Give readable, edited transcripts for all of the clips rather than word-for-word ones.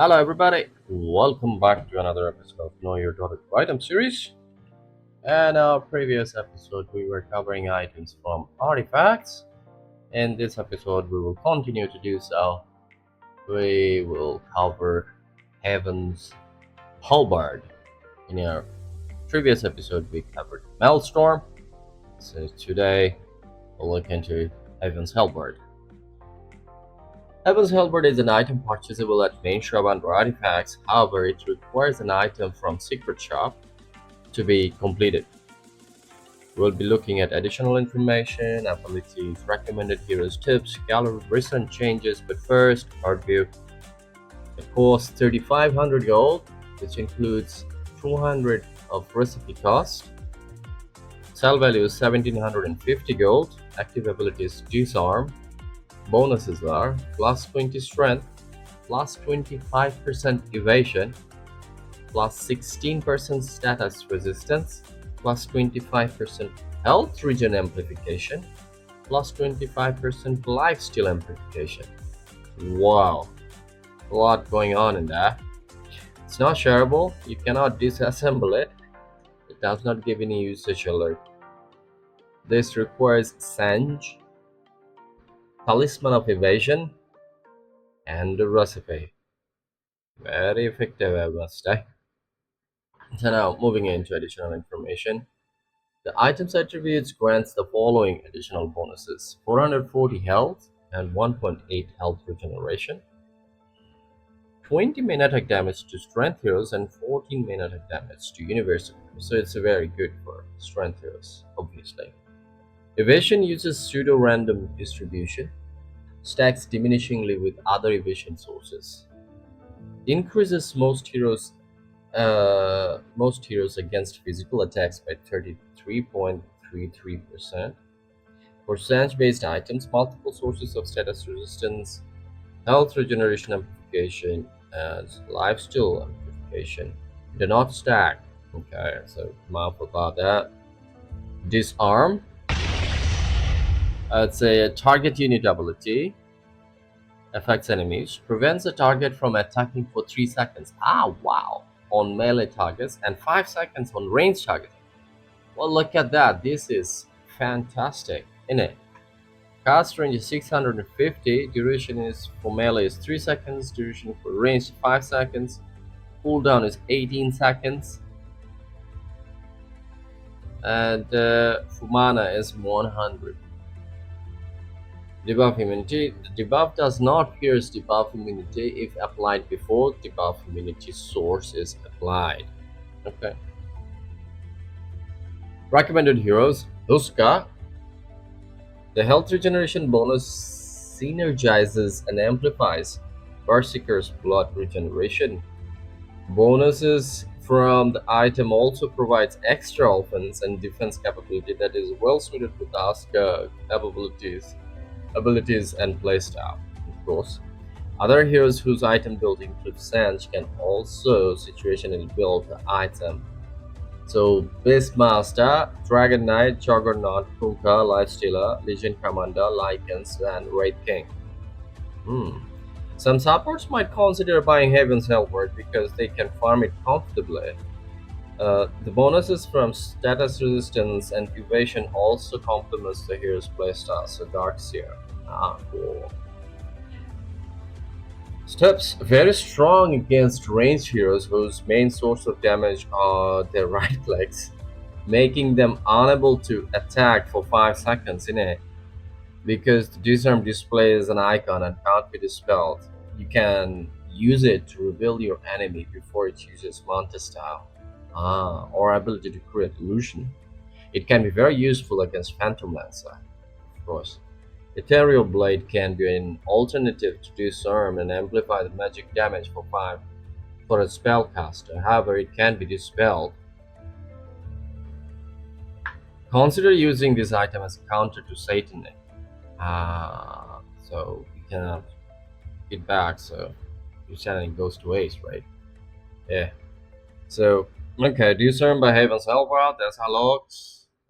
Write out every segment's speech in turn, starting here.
Hello, everybody. Welcome back to another episode of Know Your Topic Item series. In our previous episode, we were covering items from artifacts. In this episode, we will continue to do so. We will cover Heaven's Halberd. In our previous episode, we covered Maelstrom. So today, we'll look into Heaven's Halberd. Heaven's Halberd is an item purchasable at main shop under artifacts. However, it requires an item from secret shop to be completed. We'll be looking at additional information, abilities, recommended heroes tips, gallery recent changes, but first, card view. It costs 3,500 gold, which includes 200 of recipe cost. Sell value is 1,750 gold. Active abilities disarm. Bonuses are plus 20 strength, plus 25% evasion, plus 16% status resistance, plus 25% health regen amplification, plus 25% lifesteal amplification. Wow, a lot going on in that. It's not shareable, you cannot disassemble it. It does not give any usage alert. This requires Sange, Talisman of Evasion, and a recipe. Very effective, I must say. So now, moving into additional information. The item's attributes grants the following additional bonuses: 440 health and 1.8 health regeneration, 20 main attack damage to strength heroes, and 14 main attack damage to universal heroes. So it's very good for strength heroes, obviously. Evasion uses pseudo-random distribution, stacks diminishingly with other evasion sources, increases most heroes against physical attacks by 33.33%. For Sange-based items, multiple sources of status resistance, health regeneration amplification, and lifesteal amplification do not stack. Okay, so mouth about that. Disarm. It's a target unit ability. Affects enemies. Prevents a target from attacking for 3 seconds. Ah, wow. On melee targets and 5 seconds on ranged targets. Well, look at that. This is fantastic, isn't it? Cast range is 650. Duration is for melee is 3 seconds. Duration for range 5 seconds. Cooldown is 18 seconds. And for mana is 100. Debuff immunity. The debuff does not pierce debuff immunity if applied before debuff immunity source is applied. Okay. Recommended heroes: Huska. The health regeneration bonus synergizes and amplifies Berserker's blood regeneration. Bonuses from the item also provides extra offense and defense capability that is well suited with Asuka abilities and playstyle. Of course, other heroes whose item build includes Sange can also situationally build the item. So, Beastmaster, Dragon Knight, Juggernaut, Kunkka, Lifestealer, Legion Commander, Lycans, and Wraith King. Some supports might consider buying Heaven's Halberd because they can farm it comfortably. The bonuses from status resistance and evasion also complements the hero's playstyle, so Darkseer. Ah, cool. Steps very strong against ranged heroes whose main source of damage are their right legs, making them unable to attack for 5 seconds in it. Because the disarm displays an icon and can't be dispelled, you can use it to reveal your enemy before it uses Manta style. Or ability to create illusion. It can be very useful against Phantom Lancer, of course. Ethereal Blade can be an alternative to disarm and amplify the magic damage for 5 for a spellcaster. However, it can be dispelled. Consider using this item as a counter to Satan. So you cannot get back, so your sanity goes to waste, right? Yeah. So, okay, disarm by Haven's Halberd, that's Halberd.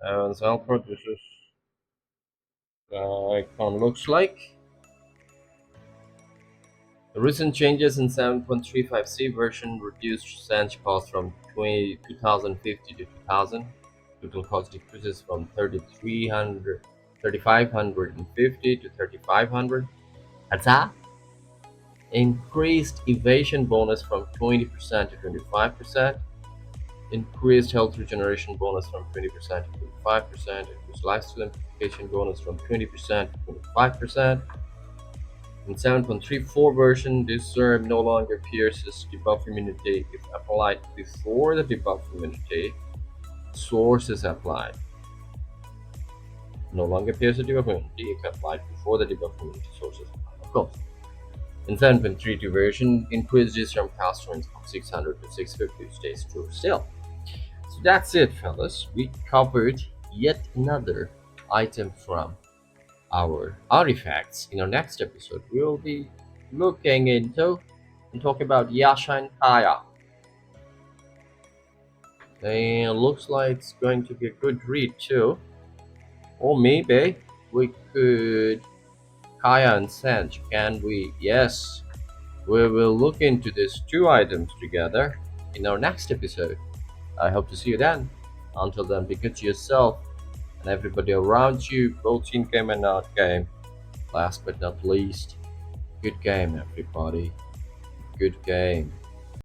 Haven's Halberd, this is icon looks like. The recent changes in 7.35c version reduced Sanch cost from 2050 to 2000. Total cost decreases from 3550 to 3500. That's that. Increased evasion bonus from 20% to 25%. Increased health regeneration bonus from 20% to 25%. Increased lifesteal amplification bonus from 20% to 25%. In 7.34 version, this herb no longer pierces debuff immunity if applied before the debuff immunity source is applied. No longer pierces debuff immunity if applied before the debuff immunity source is applied. Of course. In 7.32 version, increased disarm cast range from 600 to 650 stays true still. So that's it, fellas. We covered yet another item from our artifacts. In our next episode, we will be looking into and talking about Yasha and Kaya. And looks like it's going to be a good read too. Or maybe we could Kaya and Sanj, can we? Yes, we will look into these two items together in our next episode. I hope to see you then. Until then, be good to yourself and everybody around you, both in game and out game. Last but not least, good game, everybody. Good game.